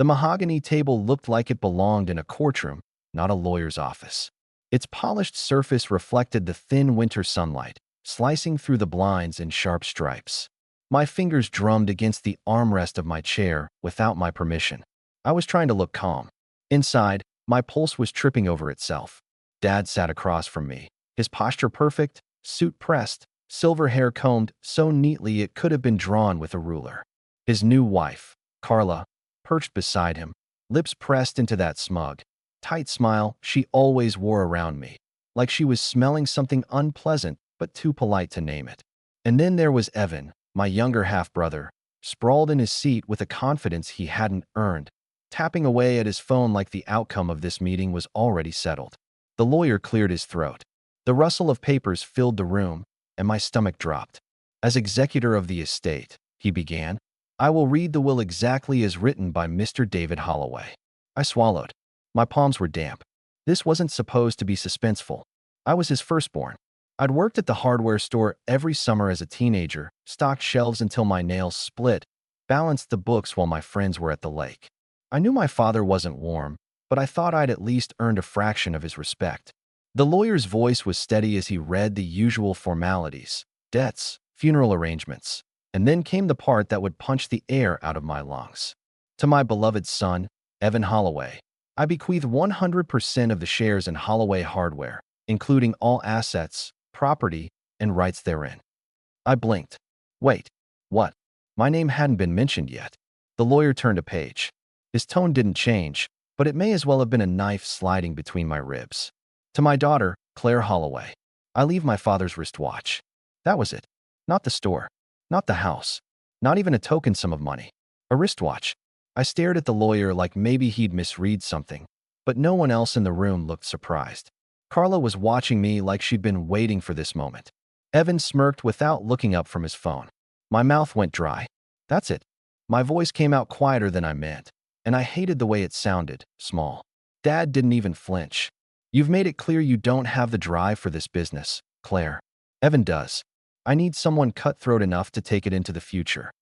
The mahogany table looked like it belonged in a courtroom, not a lawyer's office. Its polished surface reflected the thin winter sunlight, slicing through the blinds in sharp stripes. My fingers drummed against the armrest of my chair without my permission. I was trying to look calm. Inside, my pulse was tripping over itself. Dad sat across from me, his posture perfect, suit pressed, silver hair combed so neatly it could have been drawn with a ruler. His new wife, Carla, perched beside him, lips pressed into that smug, tight smile she always wore around me, like she was smelling something unpleasant but too polite to name it. And then there was Evan, my younger half-brother, sprawled in his seat with a confidence he hadn't earned, tapping away at his phone like the outcome of this meeting was already settled. The lawyer cleared his throat. The rustle of papers filled the room, and my stomach dropped. As executor of the estate, he began, I will read the will exactly as written by Mr. David Holloway. I swallowed. My palms were damp. This wasn't supposed to be suspenseful. I was his firstborn. I'd worked at the hardware store every summer as a teenager, stocked shelves until my nails split, balanced the books while my friends were at the lake. I knew my father wasn't warm, but I thought I'd at least earned a fraction of his respect. The lawyer's voice was steady as he read the usual formalities, debts, funeral arrangements, and then came the part that would punch the air out of my lungs. To my beloved son, Evan Holloway, I bequeath 100% of the shares in Holloway Hardware, including all assets, property, and rights therein. I blinked. Wait, what? My name hadn't been mentioned yet. The lawyer turned a page. His tone didn't change, but it may as well have been a knife sliding between my ribs. To my daughter, Claire Holloway, I leave my father's wristwatch. That was it. Not the store. Not the house. Not even a token sum of money. A wristwatch. I stared at the lawyer like maybe he'd misread something, but no one else in the room looked surprised. Carla was watching me like she'd been waiting for this moment. Evan smirked without looking up from his phone. My mouth went dry. That's it. My voice came out quieter than I meant, and I hated the way it sounded, small. Dad didn't even flinch. You've made it clear you don't have the drive for this business, Claire. Evan does. I need someone cutthroat enough to take it into the future.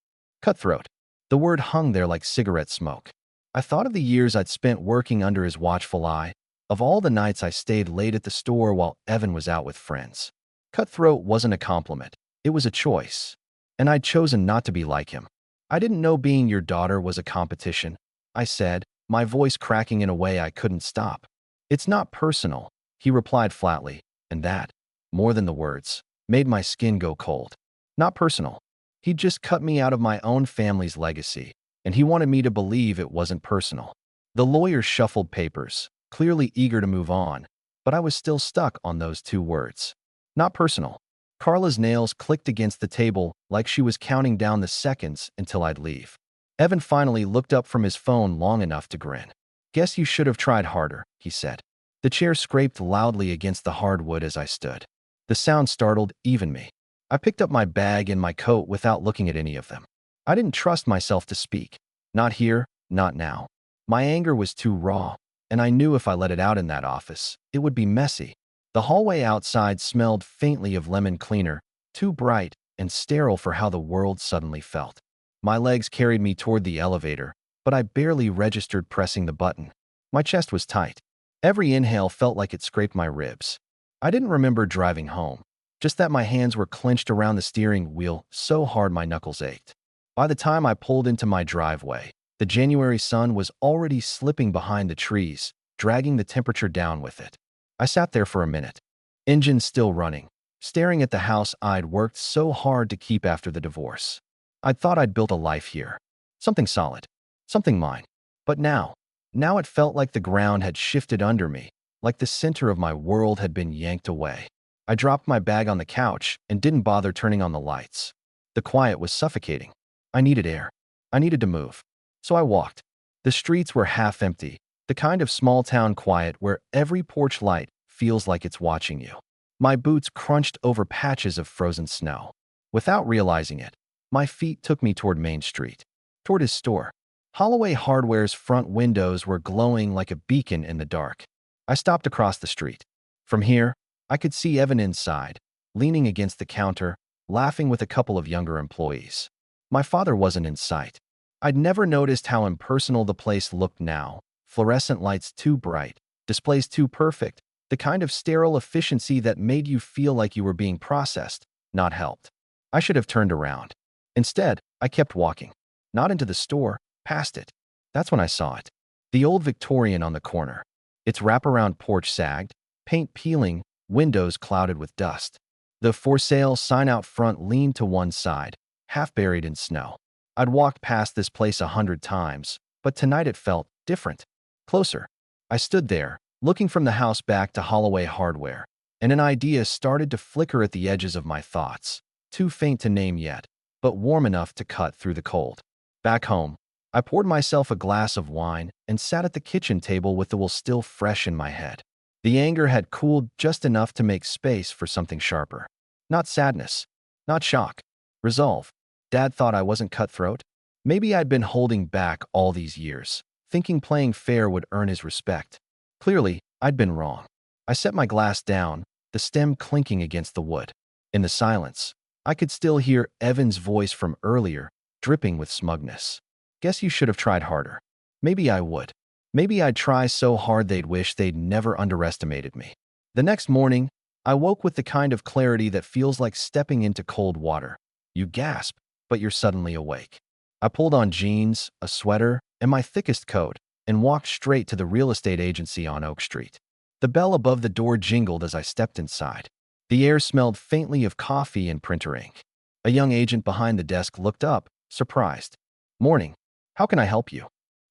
Cutthroat. The word hung there like cigarette smoke. I thought of the years I'd spent working under his watchful eye, of all the nights I stayed late at the store while Evan was out with friends. Cutthroat wasn't a compliment. It was a choice. And I'd chosen not to be like him. I didn't know being your daughter was a competition, I said, my voice cracking in a way I couldn't stop. It's not personal, he replied flatly, and that, more than the words, made my skin go cold. Not personal. He'd just cut me out of my own family's legacy, and he wanted me to believe it wasn't personal. The lawyer shuffled papers, clearly eager to move on, but I was still stuck on those two words. Not personal. Carla's nails clicked against the table like she was counting down the seconds until I'd leave. Evan finally looked up from his phone long enough to grin. Guess you should have tried harder, he said. The chair scraped loudly against the hardwood as I stood. The sound startled even me. I picked up my bag and my coat without looking at any of them. I didn't trust myself to speak. Not here, not now. My anger was too raw, and I knew if I let it out in that office, it would be messy. The hallway outside smelled faintly of lemon cleaner, too bright and sterile for how the world suddenly felt. My legs carried me toward the elevator, but I barely registered pressing the button. My chest was tight. Every inhale felt like it scraped my ribs. I didn't remember driving home, just that my hands were clenched around the steering wheel so hard my knuckles ached. By the time I pulled into my driveway, the January sun was already slipping behind the trees, dragging the temperature down with it. I sat there for a minute, engine still running, staring at the house I'd worked so hard to keep after the divorce. I'd thought I'd built a life here. Something solid. Something mine. But now it felt like the ground had shifted under me, like the center of my world had been yanked away. I dropped my bag on the couch and didn't bother turning on the lights. The quiet was suffocating. I needed air. I needed to move. So I walked. The streets were half empty, the kind of small-town quiet where every porch light feels like it's watching you. My boots crunched over patches of frozen snow. Without realizing it, my feet took me toward Main Street, toward his store. Holloway Hardware's front windows were glowing like a beacon in the dark. I stopped across the street. From here, I could see Evan inside, leaning against the counter, laughing with a couple of younger employees. My father wasn't in sight. I'd never noticed how impersonal the place looked now. Fluorescent lights too bright, displays too perfect, the kind of sterile efficiency that made you feel like you were being processed, not helped. I should have turned around. Instead, I kept walking. Not into the store, past it. That's when I saw it. The old Victorian on the corner. Its wraparound porch sagged, paint peeling, windows clouded with dust. The for sale sign out front leaned to one side, half buried in snow. I'd walked past this place 100 times, but tonight it felt different. Closer. I stood there, looking from the house back to Holloway Hardware, and an idea started to flicker at the edges of my thoughts, too faint to name yet, but warm enough to cut through the cold. Back home, I poured myself a glass of wine and sat at the kitchen table with the will still fresh in my head. The anger had cooled just enough to make space for something sharper. Not sadness, not shock, resolve. Dad thought I wasn't cutthroat. Maybe I'd been holding back all these years, thinking playing fair would earn his respect. Clearly, I'd been wrong. I set my glass down, the stem clinking against the wood. In the silence, I could still hear Evan's voice from earlier, dripping with smugness. Guess you should have tried harder. Maybe I would. Maybe I'd try so hard they'd wish they'd never underestimated me. The next morning, I woke with the kind of clarity that feels like stepping into cold water. You gasp, but you're suddenly awake. I pulled on jeans, a sweater, and my thickest coat, and walked straight to the real estate agency on Oak Street. The bell above the door jingled as I stepped inside. The air smelled faintly of coffee and printer ink. A young agent behind the desk looked up, surprised. "Morning. How can I help you?"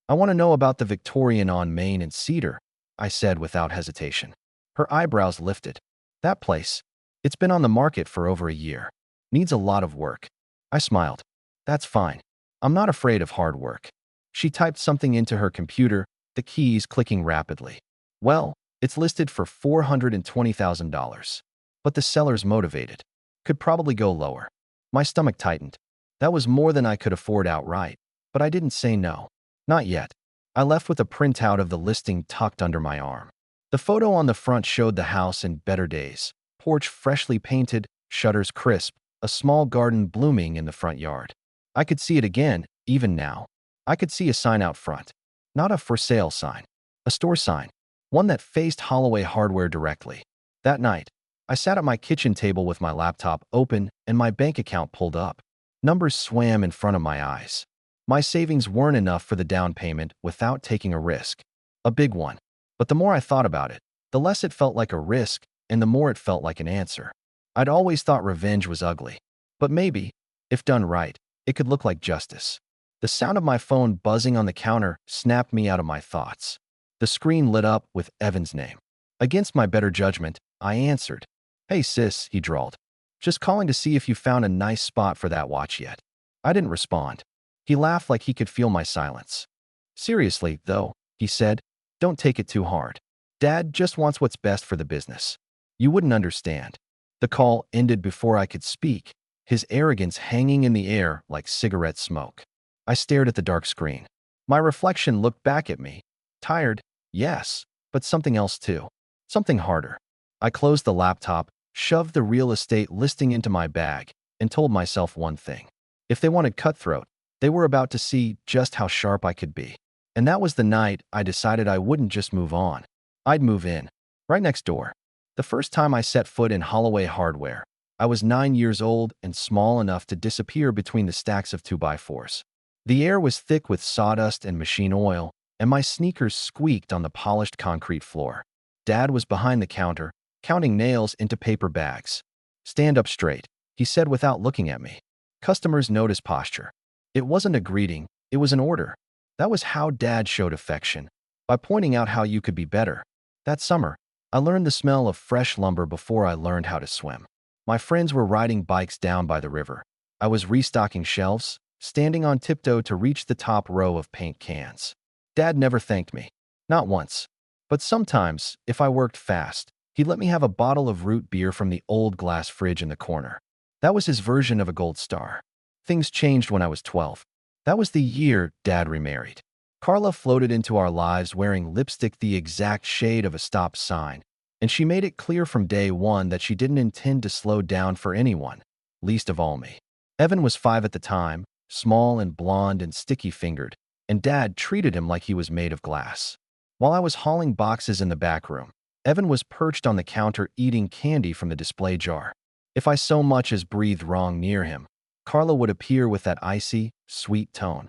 "I want to know about the Victorian on Main and Cedar," I said without hesitation. Her eyebrows lifted. "That place. It's been on the market for over a year. Needs a lot of work." I smiled. "That's fine. I'm not afraid of hard work." She typed something into her computer, the keys clicking rapidly. "Well, it's listed for $420,000. But the seller's motivated. Could probably go lower." My stomach tightened. That was more than I could afford outright, but I didn't say no. Not yet. I left with a printout of the listing tucked under my arm. The photo on the front showed the house in better days. Porch freshly painted, shutters crisp, a small garden blooming in the front yard. I could see it again, even now. I could see a sign out front. Not a for sale sign. A store sign. One that faced Holloway Hardware directly. That night, I sat at my kitchen table with my laptop open and my bank account pulled up. Numbers swam in front of my eyes. My savings weren't enough for the down payment without taking a risk. A big one. But the more I thought about it, the less it felt like a risk and the more it felt like an answer. I'd always thought revenge was ugly. But maybe, if done right, it could look like justice. The sound of my phone buzzing on the counter snapped me out of my thoughts. The screen lit up with Evan's name. Against my better judgment, I answered. "Hey sis," he drawled. "Just calling to see if you found a nice spot for that watch yet." I didn't respond. He laughed like he could feel my silence. "Seriously, though," he said, "don't take it too hard. Dad just wants what's best for the business. You wouldn't understand." The call ended before I could speak, his arrogance hanging in the air like cigarette smoke. I stared at the dark screen. My reflection looked back at me. Tired, yes, but something else too. Something harder. I closed the laptop, shoved the real estate listing into my bag, and told myself one thing. If they wanted cutthroat, they were about to see just how sharp I could be. And that was the night I decided I wouldn't just move on. I'd move in, right next door. The first time I set foot in Holloway Hardware, I was 9 years old and small enough to disappear between the stacks of 2x4s. The air was thick with sawdust and machine oil, and my sneakers squeaked on the polished concrete floor. Dad was behind the counter, counting nails into paper bags. "Stand up straight," he said without looking at me. Customers noticed posture. It wasn't a greeting, it was an order. That was how Dad showed affection, by pointing out how you could be better. That summer, I learned the smell of fresh lumber before I learned how to swim. My friends were riding bikes down by the river. I was restocking shelves, standing on tiptoe to reach the top row of paint cans. Dad never thanked me. Not once. But sometimes, if I worked fast, he'd let me have a bottle of root beer from the old glass fridge in the corner. That was his version of a gold star. Things changed when I was 12. That was the year Dad remarried. Carla floated into our lives wearing lipstick the exact shade of a stop sign, and she made it clear from day one that she didn't intend to slow down for anyone, least of all me. Evan was 5 at the time, small and blonde and sticky-fingered, and Dad treated him like he was made of glass. While I was hauling boxes in the back room, Evan was perched on the counter eating candy from the display jar. If I so much as breathed wrong near him, Carla would appear with that icy, sweet tone.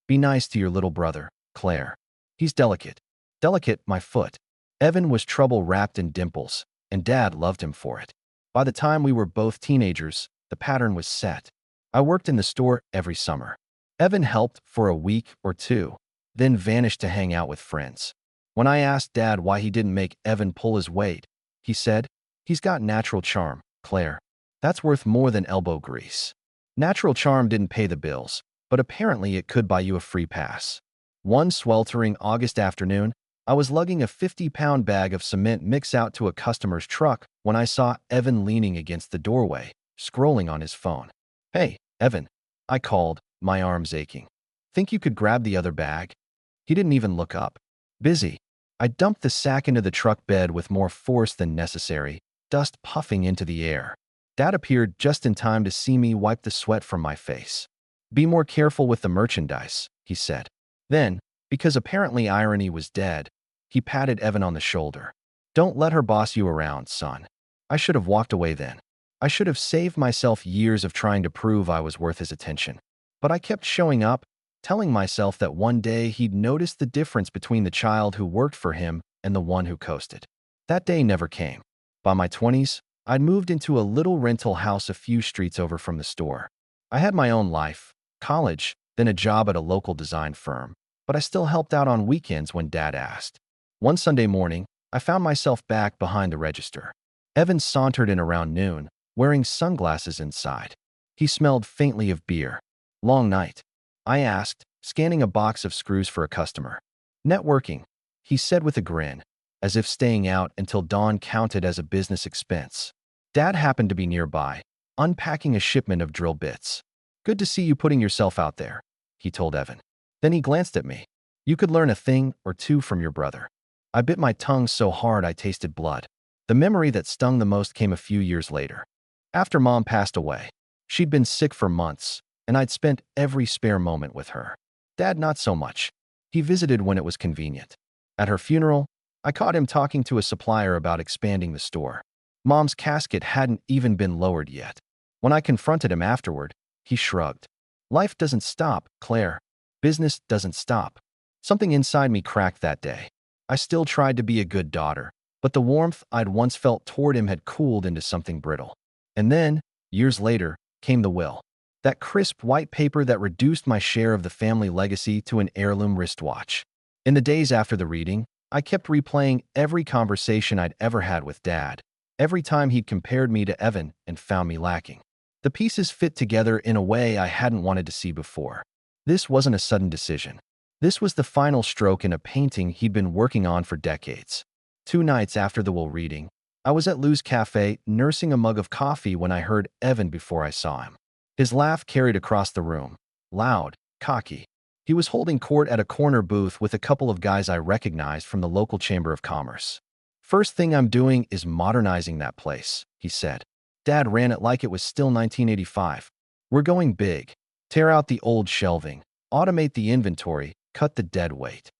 Be nice to your little brother, Claire. He's delicate. Delicate, my foot. Evan was trouble-wrapped in dimples, and Dad loved him for it. By the time we were both teenagers, the pattern was set. I worked in the store every summer. Evan helped for a week or two, then vanished to hang out with friends. When I asked Dad why he didn't make Evan pull his weight, he said, "He's got natural charm, Claire. That's worth more than elbow grease." Natural charm didn't pay the bills, but apparently it could buy you a free pass. One sweltering August afternoon, I was lugging a 50-pound bag of cement mix out to a customer's truck when I saw Evan leaning against the doorway, scrolling on his phone. "Hey, Evan," I called, my arms aching. "Think you could grab the other bag?" He didn't even look up. "Busy." I dumped the sack into the truck bed with more force than necessary, dust puffing into the air. Dad appeared just in time to see me wipe the sweat from my face. "Be more careful with the merchandise," he said. Then, because apparently irony was dead, he patted Evan on the shoulder. "Don't let her boss you around, son." I should have walked away then. I should have saved myself years of trying to prove I was worth his attention. But I kept showing up, telling myself that one day he'd notice the difference between the child who worked for him and the one who coasted. That day never came. By my 20s, I'd moved into a little rental house a few streets over from the store. I had my own life, college, then a job at a local design firm, but I still helped out on weekends when Dad asked. One Sunday morning, I found myself back behind the register. Evan sauntered in around noon, wearing sunglasses inside. He smelled faintly of beer. "Long night?" I asked, scanning a box of screws for a customer. "Networking," he said with a grin, as if staying out until dawn counted as a business expense. Dad happened to be nearby, unpacking a shipment of drill bits. "Good to see you putting yourself out there," he told Evan. Then he glanced at me. "You could learn a thing or two from your brother." I bit my tongue so hard I tasted blood. The memory that stung the most came a few years later. After Mom passed away, she'd been sick for months, and I'd spent every spare moment with her. Dad not so much. He visited when it was convenient. At her funeral, I caught him talking to a supplier about expanding the store. Mom's casket hadn't even been lowered yet. When I confronted him afterward, he shrugged. "Life doesn't stop, Claire. Business doesn't stop." Something inside me cracked that day. I still tried to be a good daughter, but the warmth I'd once felt toward him had cooled into something brittle. And then, years later, came the will. That crisp white paper that reduced my share of the family legacy to an heirloom wristwatch. In the days after the reading, I kept replaying every conversation I'd ever had with Dad, every time he'd compared me to Evan and found me lacking. The pieces fit together in a way I hadn't wanted to see before. This wasn't a sudden decision. This was the final stroke in a painting he'd been working on for decades. 2 nights after the will reading, I was at Lou's Cafe nursing a mug of coffee when I heard Evan before I saw him. His laugh carried across the room, loud, cocky. He was holding court at a corner booth with a couple of guys I recognized from the local Chamber of Commerce. "First thing I'm doing is modernizing that place," he said. "Dad ran it like it was still 1985. We're going big. Tear out the old shelving, automate the inventory, cut the dead weight."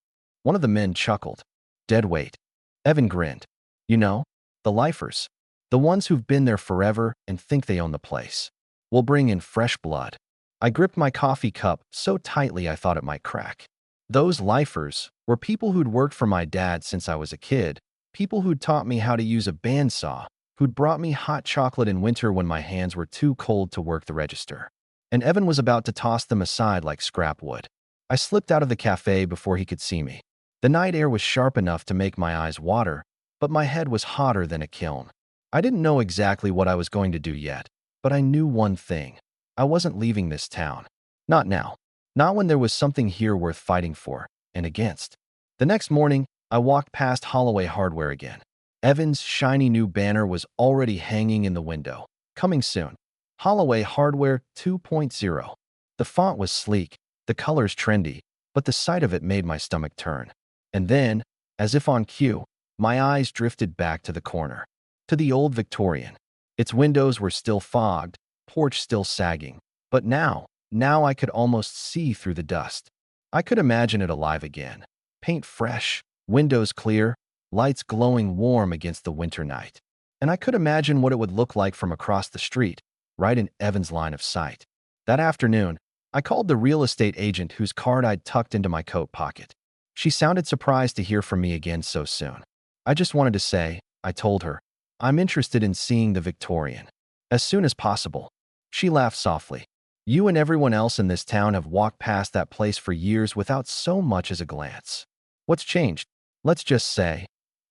One of the men chuckled. "Dead weight?" Evan grinned. "You know, the lifers. The ones who've been there forever and think they own the place. We'll bring in fresh blood." I gripped my coffee cup so tightly I thought it might crack. Those lifers were people who'd worked for my dad since I was a kid, people who'd taught me how to use a bandsaw, who'd brought me hot chocolate in winter when my hands were too cold to work the register. And Evan was about to toss them aside like scrap wood. I slipped out of the cafe before he could see me. The night air was sharp enough to make my eyes water, but my head was hotter than a kiln. I didn't know exactly what I was going to do yet, but I knew one thing. I wasn't leaving this town. Not now. Not when there was something here worth fighting for and against. The next morning, I walked past Holloway Hardware again. Evan's shiny new banner was already hanging in the window. Coming soon. Holloway Hardware 2.0. The font was sleek, the colors trendy, but the sight of it made my stomach turn. And then, as if on cue, my eyes drifted back to the corner. To the old Victorian. Its windows were still fogged, porch still sagging. But now Now I could almost see through the dust. I could imagine it alive again. Paint fresh, windows clear, lights glowing warm against the winter night. And I could imagine what it would look like from across the street, right in Evan's line of sight. That afternoon, I called the real estate agent whose card I'd tucked into my coat pocket. She sounded surprised to hear from me again so soon. I just wanted to say, I told her, I'm interested in seeing the Victorian. As soon as possible. She laughed softly. You and everyone else in this town have walked past that place for years without so much as a glance. What's changed? Let's just say,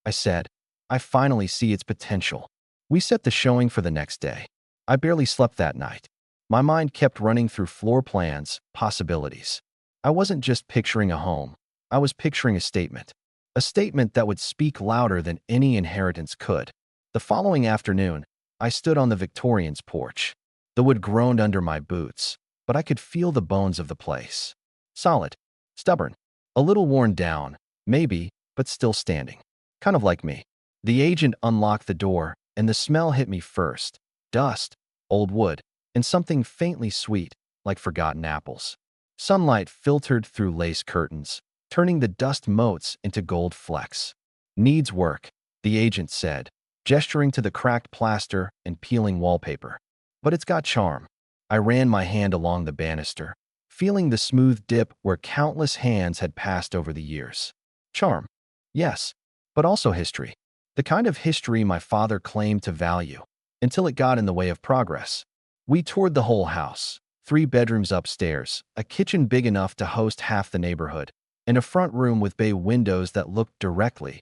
I said, I finally see its potential. We set the showing for the next day. I barely slept that night. My mind kept running through floor plans, possibilities. I wasn't just picturing a home. I was picturing a statement. A statement that would speak louder than any inheritance could. The following afternoon, I stood on the Victorian's porch. The wood groaned under my boots, but I could feel the bones of the place. Solid, stubborn, a little worn down, maybe, but still standing. Kind of like me. The agent unlocked the door, and the smell hit me first. Dust, old wood, and something faintly sweet, like forgotten apples. Sunlight filtered through lace curtains, turning the dust motes into gold flecks. Needs work, the agent said, gesturing to the cracked plaster and peeling wallpaper. But it's got charm. I ran my hand along the banister, feeling the smooth dip where countless hands had passed over the years. Charm. Yes, but also history. The kind of history my father claimed to value, until it got in the way of progress. We toured the whole house, 3 bedrooms upstairs, a kitchen big enough to host half the neighborhood, and a front room with bay windows that looked directly,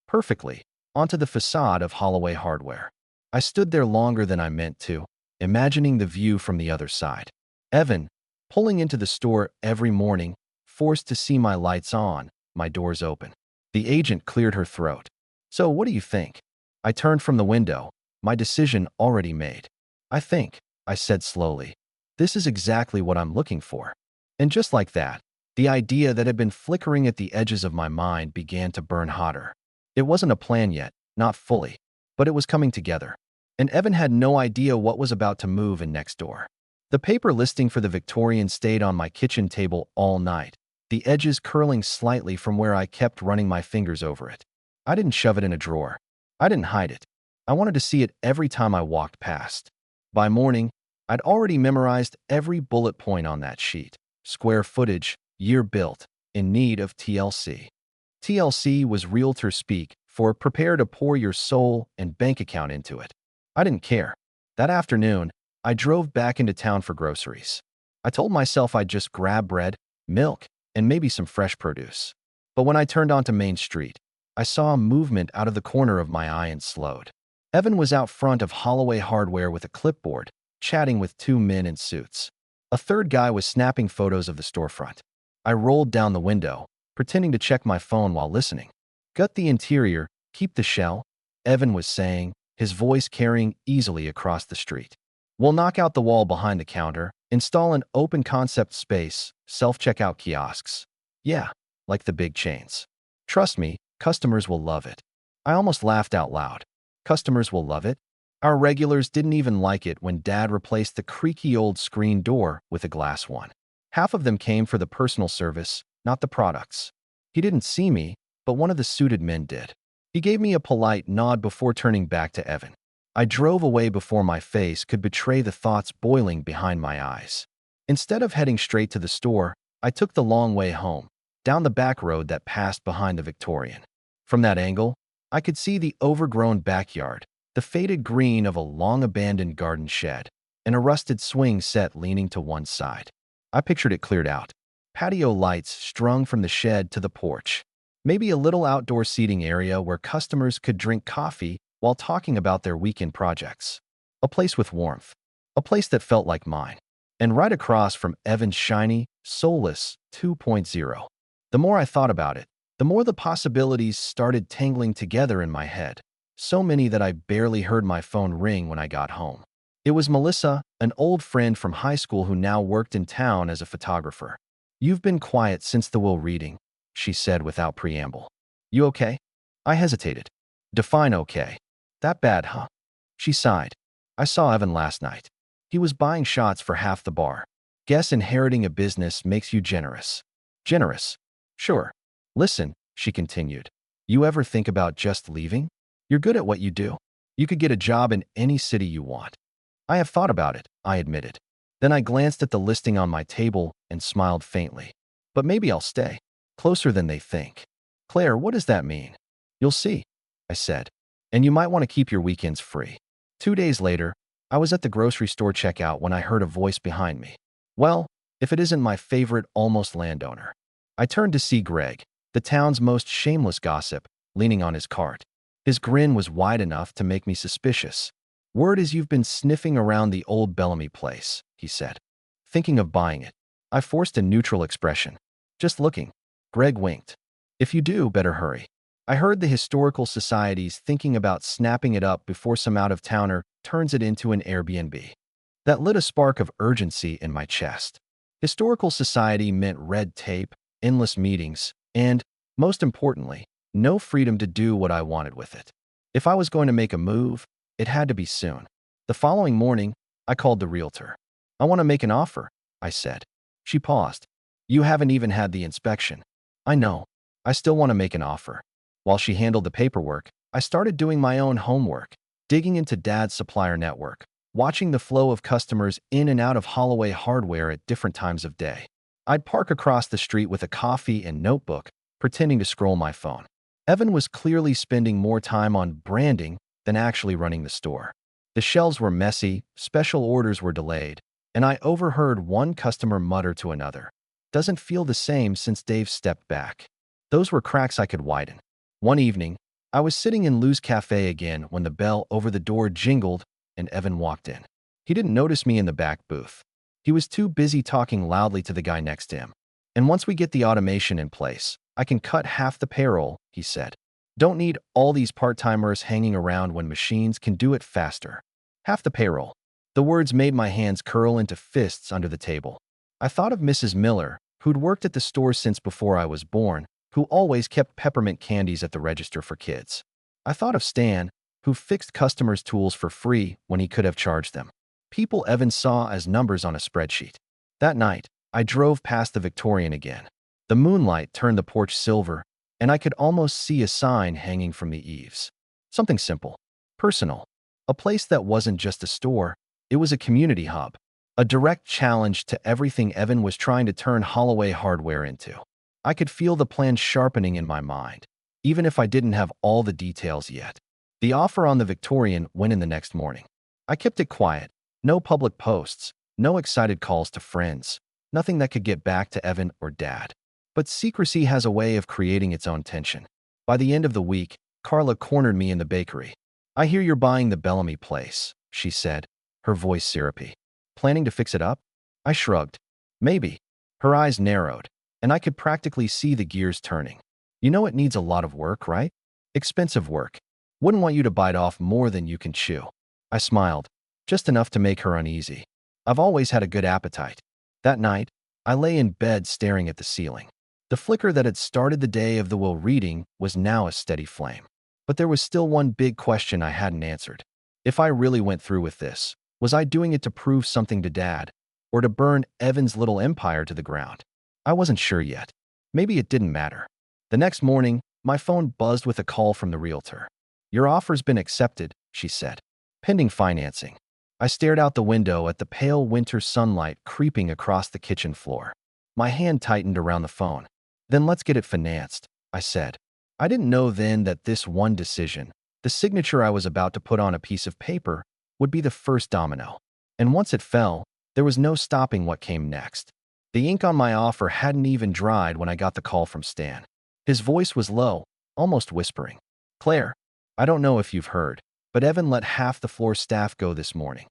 perfectly, onto the facade of Holloway hardware. I stood there longer than I meant to, imagining the view from the other side. Evan, pulling into the store every morning, forced to see my lights on, my doors open. The agent cleared her throat. So what do you think? I turned from the window, my decision already made. I think, I said slowly, this is exactly what I'm looking for. And just like that, the idea that had been flickering at the edges of my mind began to burn hotter. It wasn't a plan yet, not fully, but it was coming together. And Evan had no idea what was about to move in next door. The paper listing for the Victorian stayed on my kitchen table all night, the edges curling slightly from where I kept running my fingers over it. I didn't shove it in a drawer. I didn't hide it. I wanted to see it every time I walked past. By morning, I'd already memorized every bullet point on that sheet. Square footage, year built, in need of TLC. TLC was realtor speak for prepare to pour your soul and bank account into it. I didn't care. That afternoon, I drove back into town for groceries. I told myself I'd just grab bread, milk, and maybe some fresh produce. But when I turned onto Main Street, I saw a movement out of the corner of my eye and slowed. Evan was out front of Holloway Hardware with a clipboard, chatting with 2 men in suits. A third guy was snapping photos of the storefront. I rolled down the window, pretending to check my phone while listening. Gut the interior, keep the shell, Evan was saying, his voice carrying easily across the street. We'll knock out the wall behind the counter, install an open concept space, self-checkout kiosks. Yeah, like the big chains. Trust me, customers will love it. I almost laughed out loud. Customers will love it? Our regulars didn't even like it when Dad replaced the creaky old screen door with a glass one. Half of them came for the personal service, not the products. He didn't see me, but one of the suited men did. He gave me a polite nod before turning back to Evan. I drove away before my face could betray the thoughts boiling behind my eyes. Instead of heading straight to the store, I took the long way home, down the back road that passed behind the Victorian. From that angle, I could see the overgrown backyard, the faded green of a long-abandoned garden shed, and a rusted swing set leaning to one side. I pictured it cleared out. Patio lights strung from the shed to the porch. Maybe a little outdoor seating area where customers could drink coffee while talking about their weekend projects. A place with warmth. A place that felt like mine. And right across from Evan's shiny, soulless 2.0. The more I thought about it, the more the possibilities started tangling together in my head. So many that I barely heard my phone ring when I got home. It was Melissa, an old friend from high school who now worked in town as a photographer. You've been quiet since the will reading, she said without preamble. You okay? I hesitated. Define okay. That bad, huh? She sighed. I saw Evan last night. He was buying shots for half the bar. Guess inheriting a business makes you generous. Generous? Sure. Listen, she continued. You ever think about just leaving? You're good at what you do. You could get a job in any city you want. I have thought about it, I admitted. Then I glanced at the listing on my table and smiled faintly. But maybe I'll stay. Closer than they think. Claire, what does that mean? You'll see, I said. And you might want to keep your weekends free. 2 days later, I was at the grocery store checkout when I heard a voice behind me. Well, if it isn't my favorite almost landowner. I turned to see Greg, the town's most shameless gossip, leaning on his cart. His grin was wide enough to make me suspicious. Word is you've been sniffing around the old Bellamy place, he said. Thinking of buying it. I forced a neutral expression. Just looking. Greg winked. If you do, better hurry. I heard the historical society's thinking about snapping it up before some out-of-towner turns it into an Airbnb. That lit a spark of urgency in my chest. Historical society meant red tape, endless meetings, and, most importantly, no freedom to do what I wanted with it. If I was going to make a move, it had to be soon. The following morning, I called the realtor. I want to make an offer, I said. She paused. You haven't even had the inspection. I know. I still want to make an offer. While she handled the paperwork, I started doing my own homework, digging into Dad's supplier network, watching the flow of customers in and out of Holloway hardware at different times of day. I'd park across the street with a coffee and notebook, pretending to scroll my phone. Evan was clearly spending more time on branding than actually running the store. The shelves were messy, special orders were delayed, and I overheard one customer mutter to another. Doesn't feel the same since Dave stepped back. Those were cracks I could widen. One evening, I was sitting in Lou's cafe again when the bell over the door jingled and Evan walked in. He didn't notice me in the back booth. He was too busy talking loudly to the guy next to him. And once we get the automation in place, I can cut half the payroll, he said. Don't need all these part-timers hanging around when machines can do it faster. Half the payroll. The words made my hands curl into fists under the table. I thought of Mrs. Miller, who'd worked at the store since before I was born, who always kept peppermint candies at the register for kids. I thought of Stan, who fixed customers' tools for free when he could have charged them. People Evan saw as numbers on a spreadsheet. That night, I drove past the Victorian again. The moonlight turned the porch silver, and I could almost see a sign hanging from the eaves. Something simple, personal, a place that wasn't just a store, it was a community hub, a direct challenge to everything Evan was trying to turn Holloway hardware into. I could feel the plan sharpening in my mind, even if I didn't have all the details yet. The offer on the Victorian went in the next morning. I kept it quiet, no public posts, no excited calls to friends, nothing that could get back to Evan or Dad. But secrecy has a way of creating its own tension. By the end of the week, Carla cornered me in the bakery. I hear you're buying the Bellamy place, she said, her voice syrupy. Planning to fix it up? I shrugged. Maybe. Her eyes narrowed, and I could practically see the gears turning. You know it needs a lot of work, right? Expensive work. Wouldn't want you to bite off more than you can chew. I smiled, just enough to make her uneasy. I've always had a good appetite. That night, I lay in bed staring at the ceiling. The flicker that had started the day of the will reading was now a steady flame. But there was still one big question I hadn't answered. If I really went through with this, was I doing it to prove something to Dad, or to burn Evan's little empire to the ground? I wasn't sure yet. Maybe it didn't matter. The next morning, my phone buzzed with a call from the realtor. Your offer's been accepted, she said. Pending financing. I stared out the window at the pale winter sunlight creeping across the kitchen floor. My hand tightened around the phone. Then let's get it financed, I said. I didn't know then that this one decision, the signature I was about to put on a piece of paper, would be the first domino. And once it fell, there was no stopping what came next. The ink on my offer hadn't even dried when I got the call from Stan. His voice was low, almost whispering. Claire, I don't know if you've heard, but Evan let half the floor staff go this morning.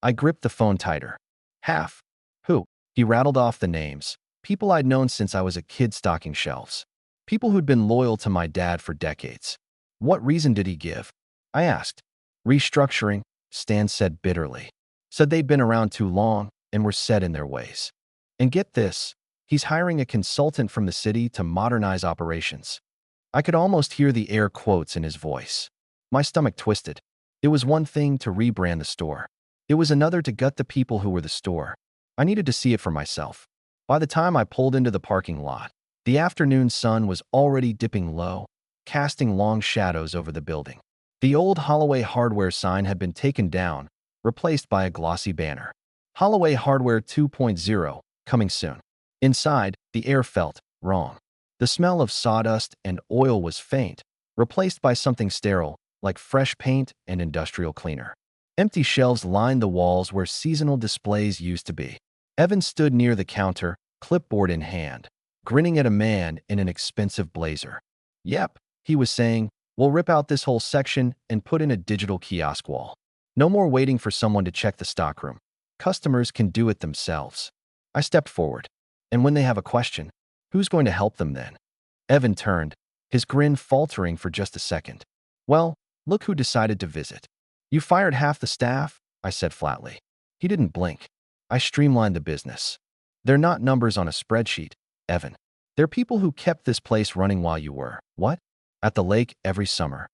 I gripped the phone tighter. Half? Who? He rattled off the names. People I'd known since I was a kid stocking shelves. People who'd been loyal to my dad for decades. What reason did he give? I asked. Restructuring, Stan said bitterly. Said they'd been around too long and were set in their ways. And get this, he's hiring a consultant from the city to modernize operations. I could almost hear the air quotes in his voice. My stomach twisted. It was one thing to rebrand the store. It was another to gut the people who were the store. I needed to see it for myself. By the time I pulled into the parking lot, the afternoon sun was already dipping low, casting long shadows over the building. The old Holloway Hardware sign had been taken down, replaced by a glossy banner. Holloway Hardware 2.0, coming soon. Inside, the air felt wrong. The smell of sawdust and oil was faint, replaced by something sterile, like fresh paint and industrial cleaner. Empty shelves lined the walls where seasonal displays used to be. Evan stood near the counter, clipboard in hand, grinning at a man in an expensive blazer. "Yep," he was saying, "we'll rip out this whole section and put in a digital kiosk wall. No more waiting for someone to check the stockroom. Customers can do it themselves." I stepped forward. "And when they have a question, who's going to help them then?" Evan turned, his grin faltering for just a second. "Well, look who decided to visit." "You fired half the staff?" I said flatly. He didn't blink. "I streamlined the business. They're not numbers on a spreadsheet, Evan. They're people who kept this place running while you were, what? At the lake every summer."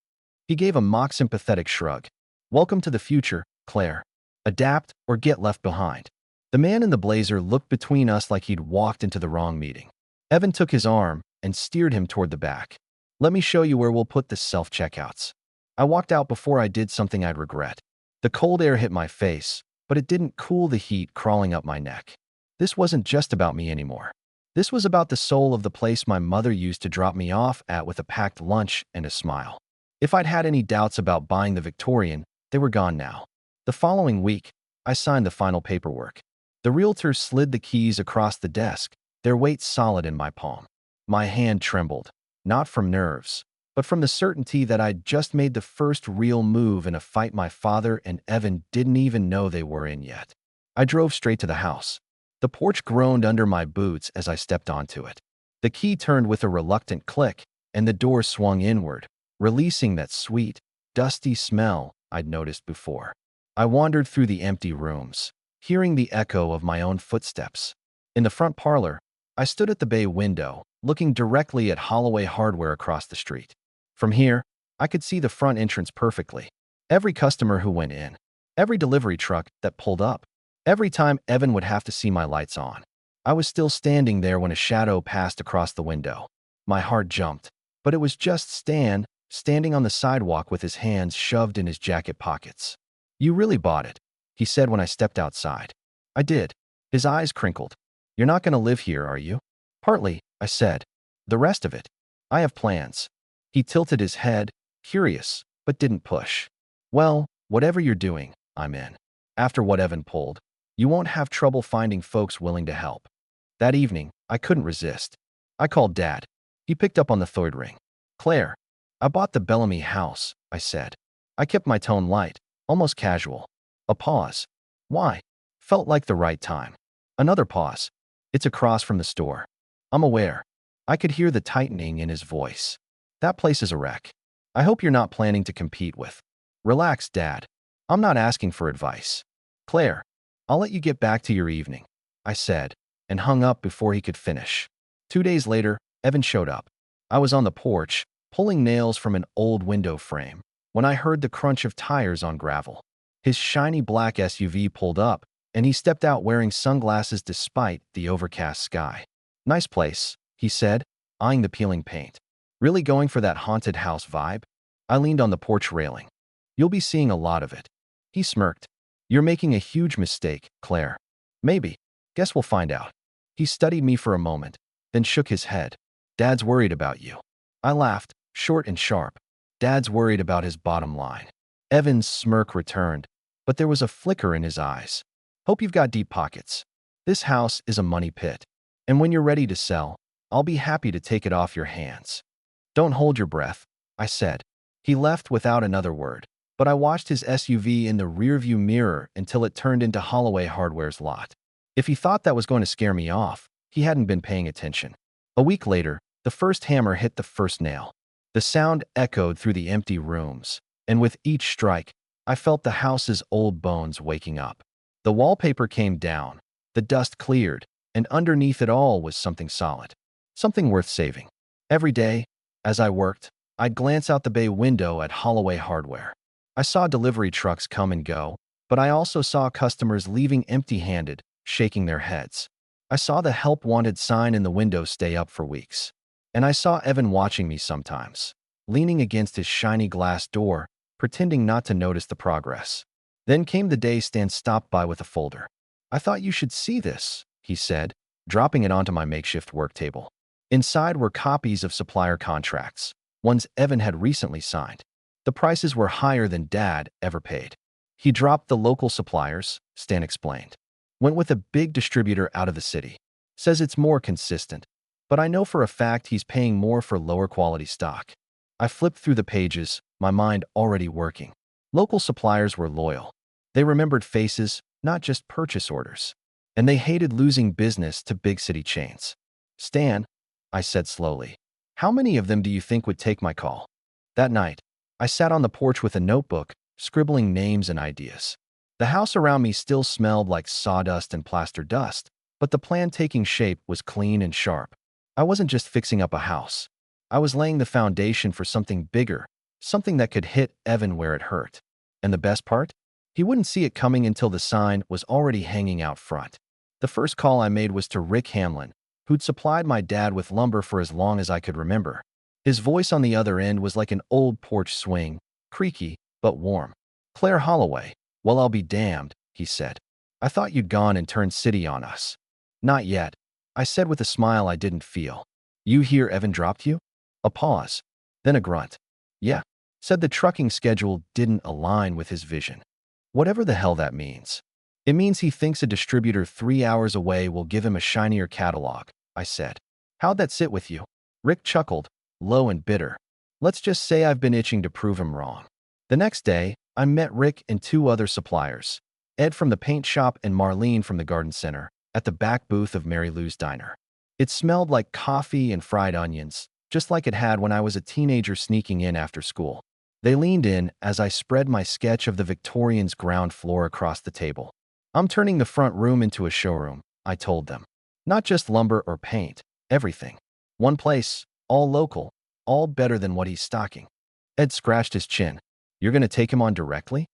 He gave a mock sympathetic shrug. "Welcome to the future, Claire. Adapt or get left behind." The man in the blazer looked between us like he'd walked into the wrong meeting. Evan took his arm and steered him toward the back. "Let me show you where we'll put the self-checkouts." I walked out before I did something I'd regret. The cold air hit my face, but it didn't cool the heat crawling up my neck. This wasn't just about me anymore. This was about the soul of the place my mother used to drop me off at with a packed lunch and a smile. If I'd had any doubts about buying the Victorian, they were gone now. The following week, I signed the final paperwork. The realtor slid the keys across the desk, their weight solid in my palm. My hand trembled, not from nerves, but from the certainty that I'd just made the first real move in a fight my father and Evan didn't even know they were in yet. I drove straight to the house. The porch groaned under my boots as I stepped onto it. The key turned with a reluctant click, and the door swung inward, releasing that sweet, dusty smell I'd noticed before. I wandered through the empty rooms, hearing the echo of my own footsteps. In the front parlor, I stood at the bay window, looking directly at Holloway Hardware across the street. From here, I could see the front entrance perfectly. Every customer who went in, every delivery truck that pulled up, every time Evan would have to see my lights on. I was still standing there when a shadow passed across the window. My heart jumped, but it was just Stan, standing on the sidewalk with his hands shoved in his jacket pockets. "You really bought it," he said when I stepped outside. I did. His eyes crinkled. "You're not going to live here, are you?" "Partly," I said. "The rest of it. I have plans." He tilted his head, curious, but didn't push. "Well, whatever you're doing, I'm in." After what Evan pulled, you won't have trouble finding folks willing to help. That evening, I couldn't resist. I called Dad. He picked up on the third ring. "Claire, I bought the Bellamy house," I said. I kept my tone light, almost casual. A pause. "Why?" Felt like the right time. Another pause. "It's across from the store." "I'm aware." I could hear the tightening in his voice. "That place is a wreck. I hope you're not planning to compete with." "Relax, Dad. I'm not asking for advice." "Claire, I'll let you get back to your evening," I said, and hung up before he could finish. 2 days later, Evan showed up. I was on the porch, pulling nails from an old window frame, when I heard the crunch of tires on gravel. His shiny black SUV pulled up, and he stepped out wearing sunglasses despite the overcast sky. "Nice place," he said, eyeing the peeling paint. "Really going for that haunted house vibe?" I leaned on the porch railing. "You'll be seeing a lot of it." He smirked. "You're making a huge mistake, Claire." "Maybe. Guess we'll find out." He studied me for a moment, then shook his head. "Dad's worried about you." I laughed, short and sharp. Dad's worried about his bottom line. Evan's smirk returned, but there was a flicker in his eyes. "Hope you've got deep pockets. This house is a money pit, and when you're ready to sell, I'll be happy to take it off your hands." "Don't hold your breath," I said. He left without another word, but I watched his SUV in the rearview mirror until it turned into Holloway Hardware's lot. If he thought that was going to scare me off, he hadn't been paying attention. A week later, the first hammer hit the first nail. The sound echoed through the empty rooms, and with each strike, I felt the house's old bones waking up. The wallpaper came down, the dust cleared, and underneath it all was something solid, something worth saving. Every day, as I worked, I'd glance out the bay window at Holloway Hardware. I saw delivery trucks come and go, but I also saw customers leaving empty-handed, shaking their heads. I saw the help wanted sign in the window stay up for weeks. And I saw Evan watching me sometimes, leaning against his shiny glass door, pretending not to notice the progress. Then came the day Stan stopped by with a folder. "I thought you should see this," he said, dropping it onto my makeshift work table. Inside were copies of supplier contracts, ones Evan had recently signed. The prices were higher than Dad ever paid. "He dropped the local suppliers," Stan explained. "Went with a big distributor out of the city. Says it's more consistent, but I know for a fact he's paying more for lower quality stock." I flipped through the pages, my mind already working. Local suppliers were loyal. They remembered faces, not just purchase orders. And they hated losing business to big city chains. "Stan," I said slowly, "how many of them do you think would take my call?" That night, I sat on the porch with a notebook, scribbling names and ideas. The house around me still smelled like sawdust and plaster dust, but the plan taking shape was clean and sharp. I wasn't just fixing up a house. I was laying the foundation for something bigger, something that could hit Evan where it hurt. And the best part? He wouldn't see it coming until the sign was already hanging out front. The first call I made was to Rick Hamlin, who'd supplied my dad with lumber for as long as I could remember. His voice on the other end was like an old porch swing, creaky, but warm. "Claire Holloway, well, I'll be damned," he said. "I thought you'd gone and turned city on us." "Not yet," I said with a smile I didn't feel. "You hear Evan dropped you?" A pause, then a grunt. "Yeah," said the trucking schedule didn't align with his vision. Whatever the hell that means. "It means he thinks a distributor 3 hours away will give him a shinier catalog," I said. "How'd that sit with you?" Rick chuckled, low and bitter. "Let's just say I've been itching to prove him wrong." The next day, I met Rick and 2 other suppliers, Ed from the paint shop and Marlene from the garden center, at the back booth of Mary Lou's diner. It smelled like coffee and fried onions, just like it had when I was a teenager sneaking in after school. They leaned in as I spread my sketch of the Victorian's ground floor across the table. "I'm turning the front room into a showroom," I told them. "Not just lumber or paint, everything. One place, all local, all better than what he's stocking." Ed scratched his chin. "You're going to take him on directly?"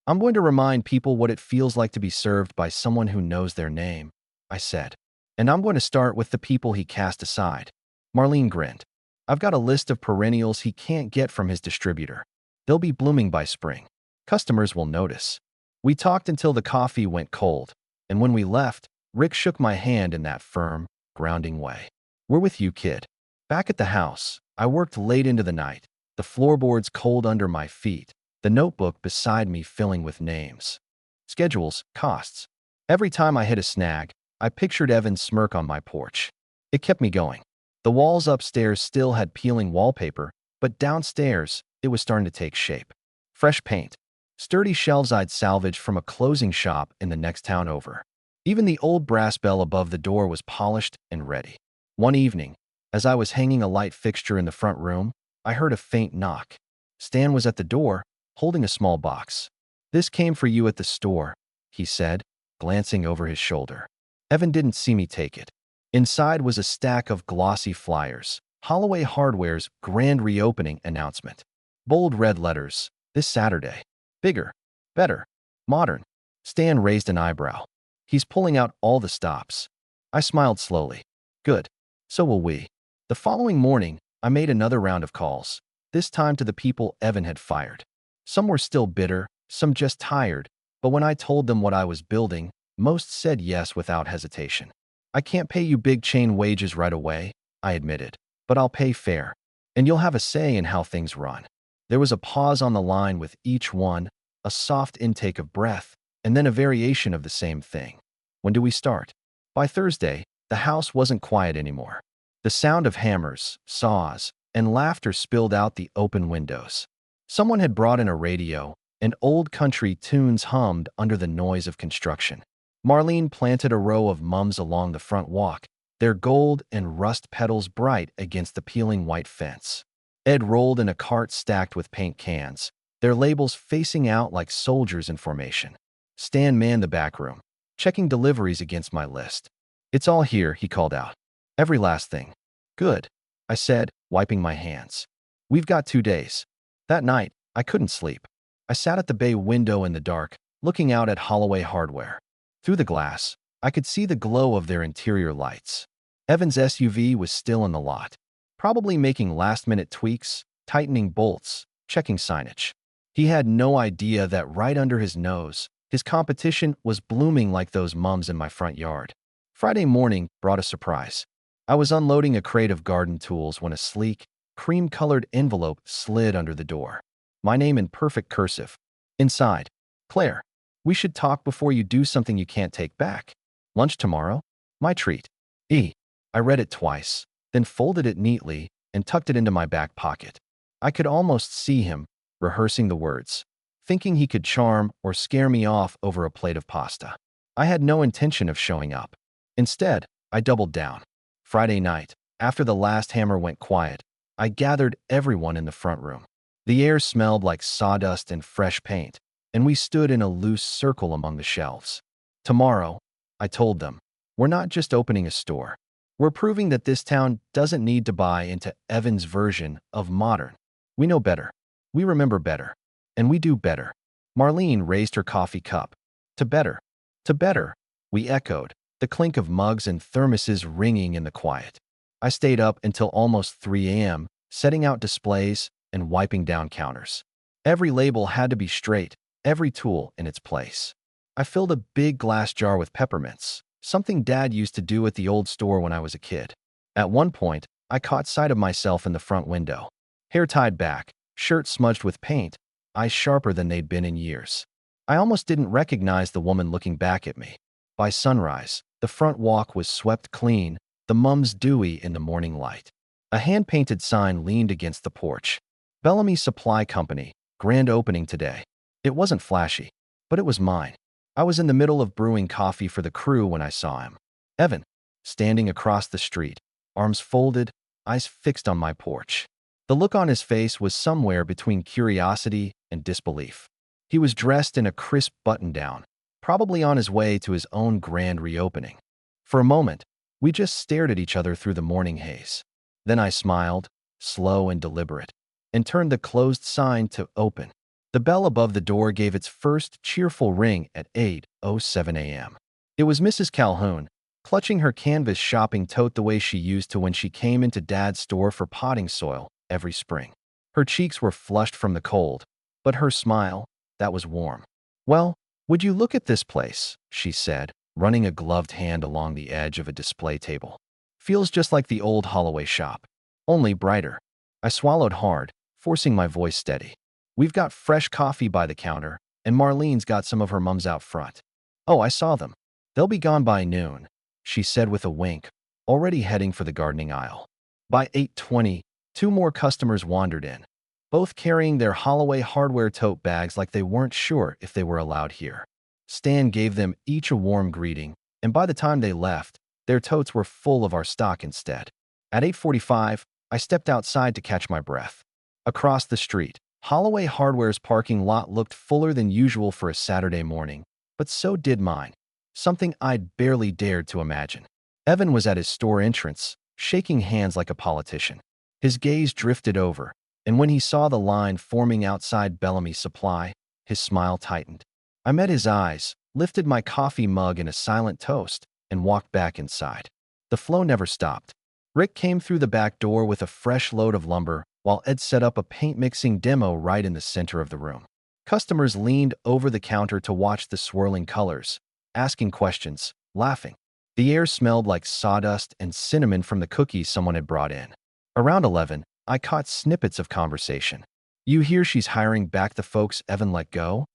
"I'm going to remind people what it feels like to be served by someone who knows their name," I said. "And I'm going to start with the people he cast aside." Marlene grinned. "I've got a list of perennials he can't get from his distributor. They'll be blooming by spring. Customers will notice." We talked until the coffee went cold, and when we left, Rick shook my hand in that firm, grounding way. "We're with you, kid." Back at the house, I worked late into the night, the floorboards cold under my feet, the notebook beside me filling with names, schedules, costs. Every time I hit a snag, I pictured Evan's smirk on my porch. It kept me going. The walls upstairs still had peeling wallpaper, but downstairs, it was starting to take shape. Fresh paint, sturdy shelves I'd salvaged from a closing shop in the next town over. Even the old brass bell above the door was polished and ready. One evening, as I was hanging a light fixture in the front room, I heard a faint knock. Stan was at the door, holding a small box. "This came for you at the store," he said, glancing over his shoulder. Evan didn't see me take it. Inside was a stack of glossy flyers, Holloway Hardware's grand reopening announcement. Bold red letters, "This Saturday. Bigger, better, modern." Stan raised an eyebrow. "He's pulling out all the stops." I smiled slowly. "Good. So will we." The following morning, I made another round of calls, this time to the people Evan had fired. Some were still bitter, some just tired, but when I told them what I was building, most said yes without hesitation. "I can't pay you big chain wages right away," I admitted, "but I'll pay fair, and you'll have a say in how things run." There was a pause on the line with each one, a soft intake of breath, and then a variation of the same thing. "When do we start?" By Thursday, the house wasn't quiet anymore. The sound of hammers, saws, and laughter spilled out the open windows. Someone had brought in a radio, and old country tunes hummed under the noise of construction. Marlene planted a row of mums along the front walk, their gold and rust petals bright against the peeling white fence. Ed rolled in a cart stacked with paint cans, their labels facing out like soldiers in formation. Stan manned the back room, checking deliveries against my list. "It's all here," he called out. "Every last thing." "Good," I said, wiping my hands. "We've got 2 days." That night, I couldn't sleep. I sat at the bay window in the dark, looking out at Holloway Hardware. Through the glass, I could see the glow of their interior lights. Evan's SUV was still in the lot, probably making last-minute tweaks, tightening bolts, checking signage. He had no idea that right under his nose, his competition was blooming like those mums in my front yard. Friday morning brought a surprise. I was unloading a crate of garden tools when a sleek, cream-colored envelope slid under the door. My name in perfect cursive. Inside, Claire, we should talk before you do something you can't take back. Lunch tomorrow? My treat. I read it twice, then folded it neatly and tucked it into my back pocket. I could almost see him, rehearsing the words, thinking he could charm or scare me off over a plate of pasta. I had no intention of showing up. Instead, I doubled down. Friday night, after the last hammer went quiet, I gathered everyone in the front room. The air smelled like sawdust and fresh paint, and we stood in a loose circle among the shelves. Tomorrow, I told them, we're not just opening a store. We're proving that this town doesn't need to buy into Evan's version of modern. We know better. We remember better. And we do better. Marlene raised her coffee cup. To better. To better. We echoed, the clink of mugs and thermoses ringing in the quiet. I stayed up until almost 3 a.m., setting out displays and wiping down counters. Every label had to be straight, every tool in its place. I filled a big glass jar with peppermints, something Dad used to do at the old store when I was a kid. At one point, I caught sight of myself in the front window. Hair tied back, shirt smudged with paint, eyes sharper than they'd been in years. I almost didn't recognize the woman looking back at me. By sunrise, the front walk was swept clean, the mums dewy in the morning light. A hand-painted sign leaned against the porch. Bellamy Supply Company, grand opening today. It wasn't flashy, but it was mine. I was in the middle of brewing coffee for the crew when I saw him. Evan, standing across the street, arms folded, eyes fixed on my porch. The look on his face was somewhere between curiosity and disbelief. He was dressed in a crisp button-down, probably on his way to his own grand reopening. For a moment, we just stared at each other through the morning haze. Then I smiled, slow and deliberate, and turned the closed sign to open. The bell above the door gave its first cheerful ring at 8:07 a.m. It was Mrs. Calhoun, clutching her canvas shopping tote the way she used to when she came into Dad's store for potting soil every spring. Her cheeks were flushed from the cold, but her smile, that was warm. "Well, would you look at this place?" she said, running a gloved hand along the edge of a display table. "Feels just like the old Holloway shop, only brighter." I swallowed hard, forcing my voice steady. "We've got fresh coffee by the counter, and Marlene's got some of her mums out front." "Oh, I saw them. They'll be gone by noon," she said with a wink, already heading for the gardening aisle. By 8:20, 2 more customers wandered in, both carrying their Holloway hardware tote bags like they weren't sure if they were allowed here. Stan gave them each a warm greeting, and by the time they left, their totes were full of our stock instead. At 8:45, I stepped outside to catch my breath. Across the street, Holloway Hardware's parking lot looked fuller than usual for a Saturday morning, but so did mine, something I'd barely dared to imagine. Evan was at his store entrance, shaking hands like a politician. His gaze drifted over, and when he saw the line forming outside Bellamy Supply, his smile tightened. I met his eyes, lifted my coffee mug in a silent toast, and walked back inside. The flow never stopped. Rick came through the back door with a fresh load of lumber, while Ed set up a paint-mixing demo right in the center of the room. Customers leaned over the counter to watch the swirling colors, asking questions, laughing. The air smelled like sawdust and cinnamon from the cookies someone had brought in. Around 11, I caught snippets of conversation. "You hear she's hiring back the folks Evan let go?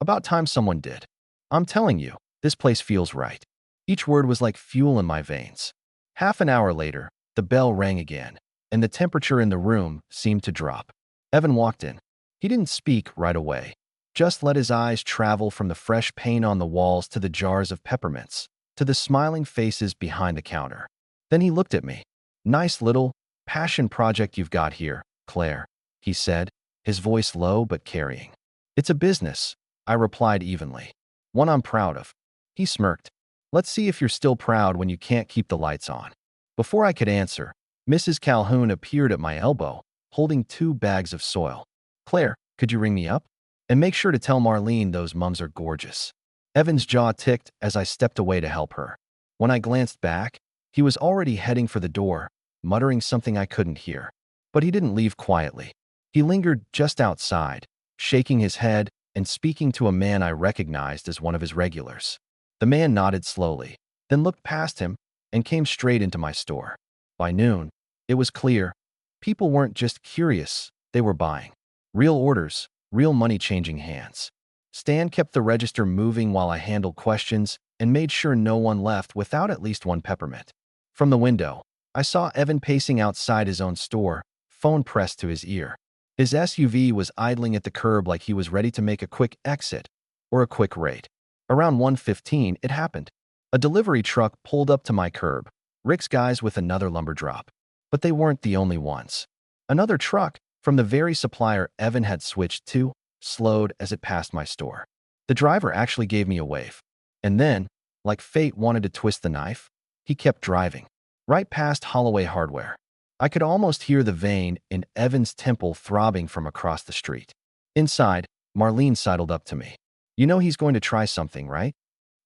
About time someone did. I'm telling you, this place feels right." Each word was like fuel in my veins. Half an hour later, the bell rang again, and the temperature in the room seemed to drop. Evan walked in. He didn't speak right away, just let his eyes travel from the fresh paint on the walls to the jars of peppermints, to the smiling faces behind the counter. Then he looked at me. "Nice little passion project you've got here, Claire," he said, his voice low but carrying. "It's a business," I replied evenly. "One I'm proud of." He smirked. "Let's see if you're still proud when you can't keep the lights on." Before I could answer, Mrs. Calhoun appeared at my elbow, holding 2 bags of soil. "Claire, could you ring me up? And make sure to tell Marlene those mums are gorgeous." Evan's jaw ticked as I stepped away to help her. When I glanced back, he was already heading for the door, muttering something I couldn't hear. But he didn't leave quietly. He lingered just outside, shaking his head and speaking to a man I recognized as one of his regulars. The man nodded slowly, then looked past him and came straight into my store. By noon, it was clear. People weren't just curious, they were buying. Real orders, real money changing hands. Stan kept the register moving while I handled questions and made sure no one left without at least one peppermint. From the window, I saw Evan pacing outside his own store, phone pressed to his ear. His SUV was idling at the curb like he was ready to make a quick exit or a quick raid. Around 1:15, it happened. A delivery truck pulled up to my curb, Rick's guys with another lumber drop. But they weren't the only ones. Another truck, from the very supplier Evan had switched to, slowed as it passed my store. The driver actually gave me a wave. And then, like fate wanted to twist the knife, he kept driving, right past Holloway Hardware. I could almost hear the vein in Evan's temple throbbing from across the street. Inside, Marlene sidled up to me. "You know he's going to try something, right?"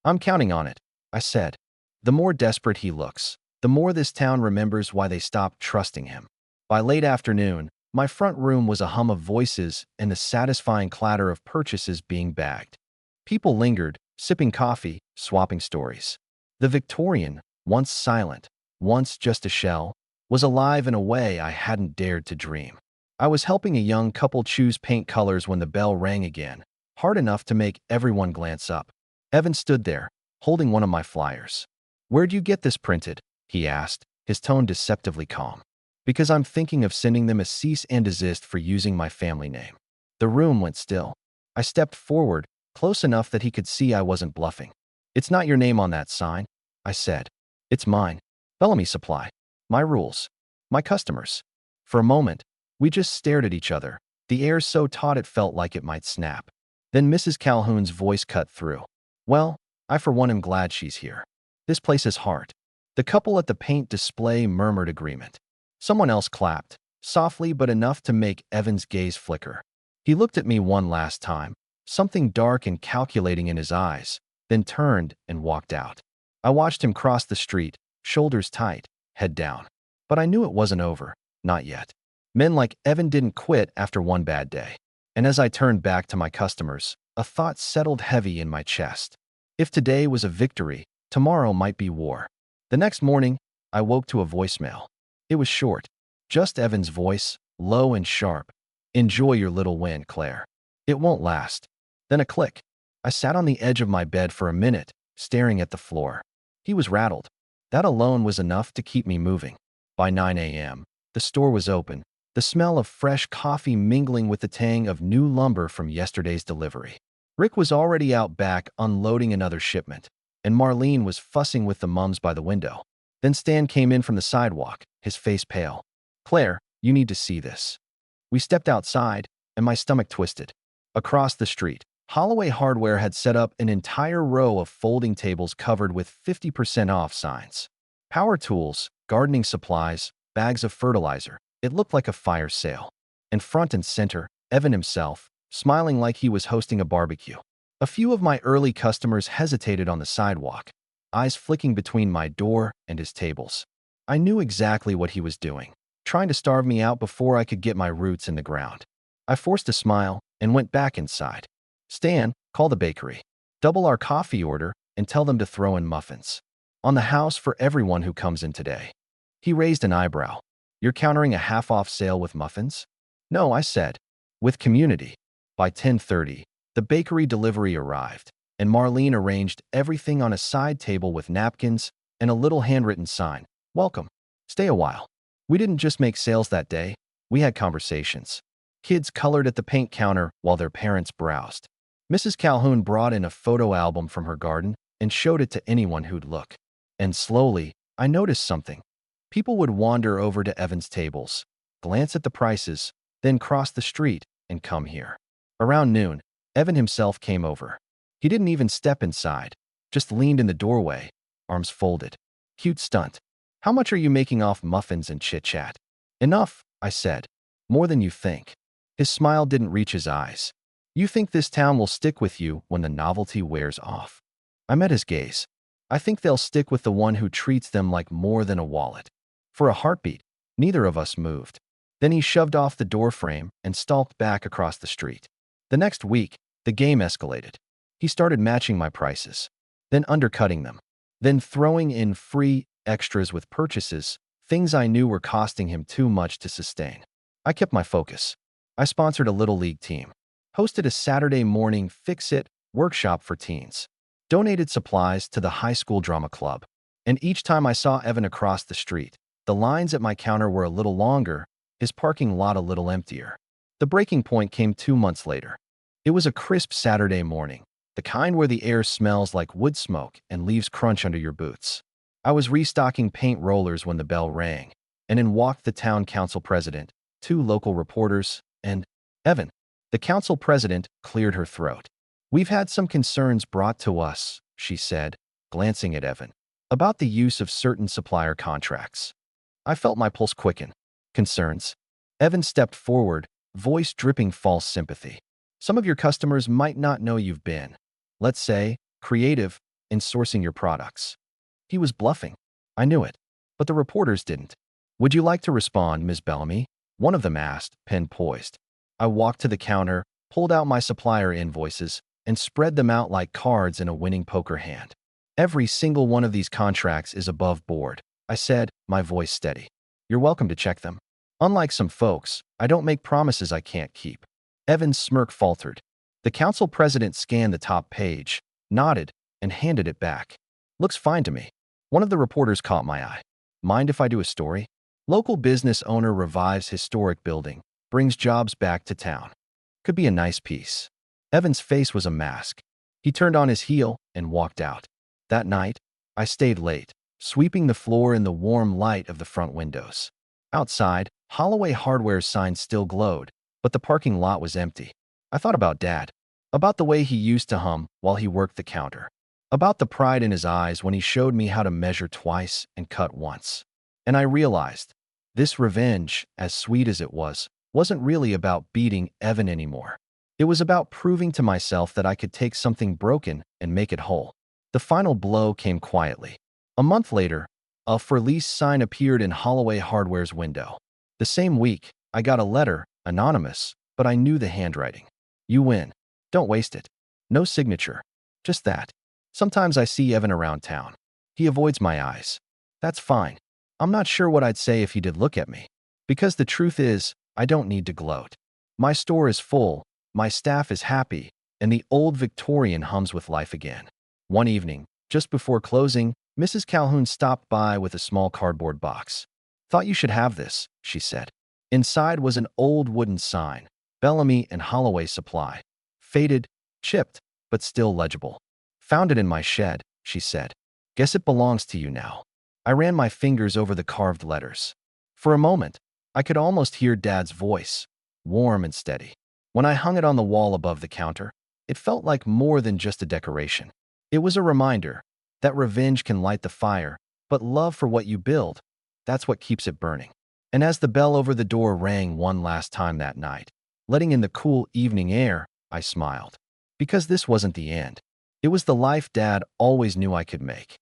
"I'm counting on it," I said. The more desperate he looks, the more this town remembers why they stopped trusting him. By late afternoon, my front room was a hum of voices and the satisfying clatter of purchases being bagged. People lingered, sipping coffee, swapping stories. The Victorian, once silent, once just a shell, was alive in a way I hadn't dared to dream. I was helping a young couple choose paint colors when the bell rang again, hard enough to make everyone glance up. Evan stood there, holding one of my flyers. "Where'd you get this printed?" he asked, his tone deceptively calm. "Because I'm thinking of sending them a cease and desist for using my family name." The room went still. I stepped forward, close enough that he could see I wasn't bluffing. "It's not your name on that sign," I said. "It's mine. Bellamy Supply. My rules. My customers." For a moment, we just stared at each other, the air so taut it felt like it might snap. Then Mrs. Calhoun's voice cut through. "Well, I for one am glad she's here. This place is heart." The couple at the paint display murmured agreement. Someone else clapped, softly but enough to make Evan's gaze flicker. He looked at me one last time, something dark and calculating in his eyes, then turned and walked out. I watched him cross the street, shoulders tight, head down. But I knew it wasn't over, not yet. Men like Evan didn't quit after one bad day. And as I turned back to my customers, a thought settled heavy in my chest. If today was a victory, tomorrow might be war. The next morning, I woke to a voicemail. It was short, just Evan's voice, low and sharp. "Enjoy your little win, Claire. It won't last." Then a click. I sat on the edge of my bed for a minute, staring at the floor. He was rattled. That alone was enough to keep me moving. By 9 a.m., the store was open, the smell of fresh coffee mingling with the tang of new lumber from yesterday's delivery. Rick was already out back unloading another shipment, and Marlene was fussing with the mums by the window. Then Stan came in from the sidewalk, his face pale. "Claire, you need to see this." We stepped outside, and my stomach twisted. Across the street, Holloway Hardware had set up an entire row of folding tables covered with 50% off signs. Power tools, gardening supplies, bags of fertilizer. It looked like a fire sale. And front and center, Evan himself, smiling like he was hosting a barbecue. A few of my early customers hesitated on the sidewalk, eyes flicking between my door and his tables. I knew exactly what he was doing, trying to starve me out before I could get my roots in the ground. I forced a smile and went back inside. "Stan, call the bakery. Double our coffee order and tell them to throw in muffins. On the house for everyone who comes in today." He raised an eyebrow. "You're countering a half-off sale with muffins?" "No," I said. "With community." By 10:30, the bakery delivery arrived, and Marlene arranged everything on a side table with napkins and a little handwritten sign. "Welcome. Stay a while." We didn't just make sales that day, we had conversations. Kids colored at the paint counter while their parents browsed. Mrs. Calhoun brought in a photo album from her garden and showed it to anyone who'd look. And slowly, I noticed something. People would wander over to Evan's tables, glance at the prices, then cross the street and come here. Around noon, Evan himself came over. He didn't even step inside, just leaned in the doorway, arms folded. "Cute stunt. How much are you making off muffins and chit-chat?" "Enough," I said. "More than you think." His smile didn't reach his eyes. You think this town will stick with you when the novelty wears off. I met his gaze. I think they'll stick with the one who treats them like more than a wallet. For a heartbeat, neither of us moved. Then he shoved off the doorframe and stalked back across the street. The next week, the game escalated. He started matching my prices, then undercutting them, then throwing in free extras with purchases, things I knew were costing him too much to sustain. I kept my focus. I sponsored a little league team, hosted a Saturday morning fix-it workshop for teens, donated supplies to the high school drama club, and each time I saw Evan across the street, the lines at my counter were a little longer, his parking lot a little emptier. The breaking point came 2 months later. It was a crisp Saturday morning, the kind where the air smells like wood smoke and leaves crunch under your boots. I was restocking paint rollers when the bell rang, and in walked the town council president, 2 local reporters, and Evan. The council president cleared her throat. "We've had some concerns brought to us," she said, glancing at Evan, "about the use of certain supplier contracts." I felt my pulse quicken. "Concerns?" Evan stepped forward, voice dripping false sympathy. "Some of your customers might not know you've been, let's say, creative in sourcing your products." He was bluffing. I knew it. But the reporters didn't. "Would you like to respond, Ms. Bellamy?" one of them asked, pen poised. I walked to the counter, pulled out my supplier invoices, and spread them out like cards in a winning poker hand. "Every single one of these contracts is above board," I said, my voice steady. "You're welcome to check them. Unlike some folks, I don't make promises I can't keep." Evan's smirk faltered. The council president scanned the top page, nodded, and handed it back. "Looks fine to me." One of the reporters caught my eye. "Mind if I do a story? Local business owner revives historic building, brings jobs back to town." Could be a nice piece. Evan's face was a mask. He turned on his heel and walked out. That night, I stayed late, sweeping the floor in the warm light of the front windows. Outside, Holloway Hardware's sign still glowed, but the parking lot was empty. I thought about Dad, about the way he used to hum while he worked the counter, about the pride in his eyes when he showed me how to measure twice and cut once. And I realized, this revenge, as sweet as it was, wasn't really about beating Evan anymore. It was about proving to myself that I could take something broken and make it whole. The final blow came quietly. A month later, a for lease sign appeared in Holloway Hardware's window. The same week, I got a letter, anonymous, but I knew the handwriting. "You win. Don't waste it." No signature. Just that. Sometimes I see Evan around town. He avoids my eyes. That's fine. I'm not sure what I'd say if he did look at me. Because the truth is, I don't need to gloat. My store is full, my staff is happy, and the old Victorian hums with life again. One evening, just before closing, Mrs. Calhoun stopped by with a small cardboard box. "Thought you should have this," she said. Inside was an old wooden sign, Bellamy and Holloway Supply. Faded, chipped, but still legible. "Found it in my shed," she said. "Guess it belongs to you now." I ran my fingers over the carved letters. For a moment, I could almost hear Dad's voice, warm and steady. When I hung it on the wall above the counter, it felt like more than just a decoration. It was a reminder that revenge can light the fire, but love for what you build, that's what keeps it burning. And as the bell over the door rang one last time that night, letting in the cool evening air, I smiled. Because this wasn't the end. It was the life Dad always knew I could make.